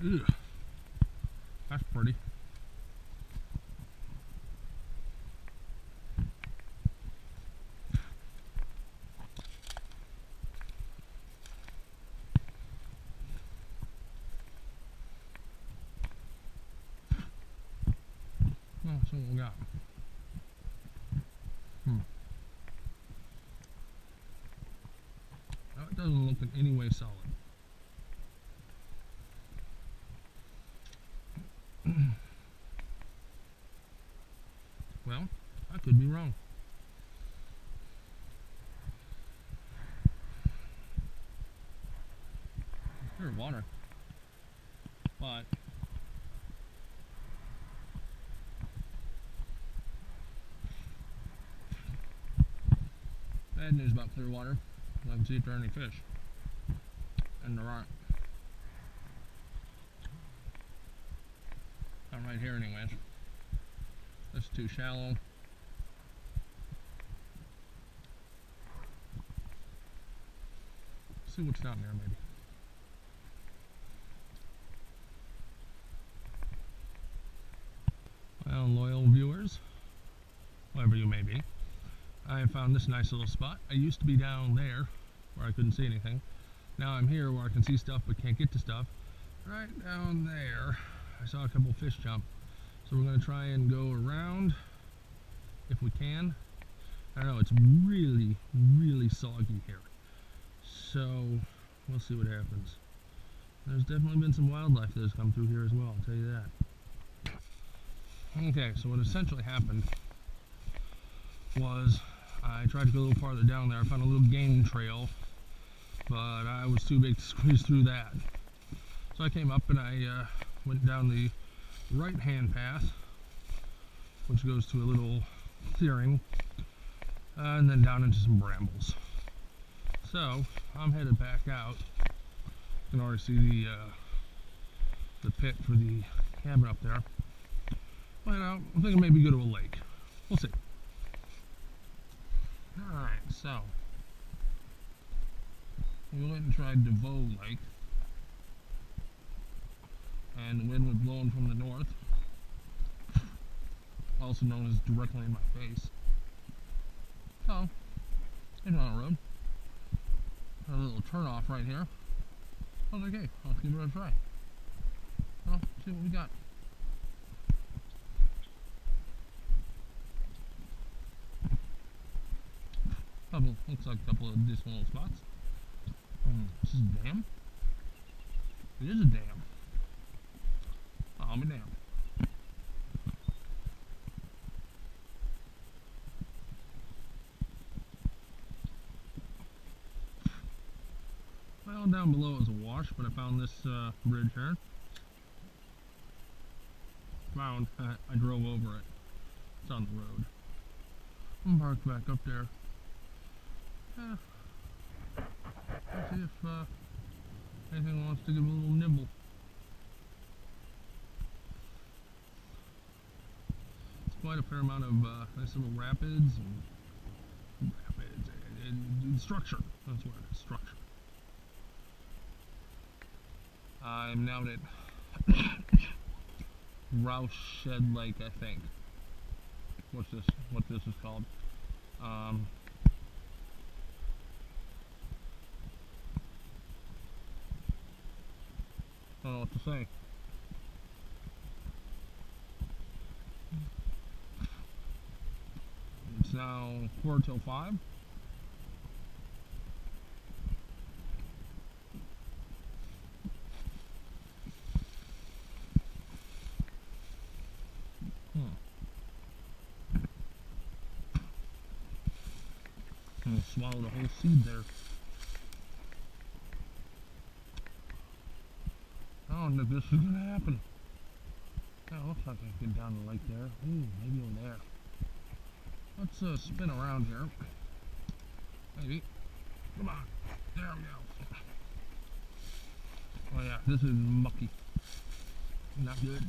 Ugh, that's pretty. Oh, that's what we got. Now, it doesn't look in any way solid. Well, I could be wrong. Clear water. But bad news about clear water, I can see if there are any fish. And there aren't. Not right here anyways. That's too shallow. See what's down there maybe. Well, loyal viewers, whoever you may be, I found this nice little spot. I used to be down there where I couldn't see anything. Now I'm here where I can see stuff but can't get to stuff. Right down there, I saw a couple fish jump. So we're going to try and go around if we can. I don't know, it's really, really soggy here. So we'll see what happens. There's definitely been some wildlife that has come through here as well, I'll tell you that. Okay, so what essentially happened was I tried to go a little farther down there. I found a little game trail, but I was too big to squeeze through that. So I came up and I went down the right-hand path, which goes to a little clearing, and then down into some brambles. So I'm headed back out. You can already see the pit for the cabin up there. But I'm thinking maybe go to a lake. We'll see. Alright, so we went and tried DeVoe Lake, and the wind was blowing from the north, also known as directly in my face. So, here's on the road. Got a little turnoff right here. I was like, hey, let's give it a try. Well, see what we got. Looks like a couple of decent little spots. This is a dam? It is a dam. I'm a dam. Well, down below is a wash, but I found this bridge here. I drove over it. It's on the road. I'm parked back up there. Let's see if anything wants to give a little nibble. It's quite a fair amount of nice little rapids and structure. That's what it is, structure. I'm now at Rouse Shed Lake, I think. What this is called. Don't know what to say. It's now 4 till 5. I swallowed a whole seed there. I don't think this is going to happen. Yeah, looks like I can get down the lake there. Ooh, maybe over there. Let's spin around here. Maybe. Come on. There we go. Oh yeah, this is mucky. Not good.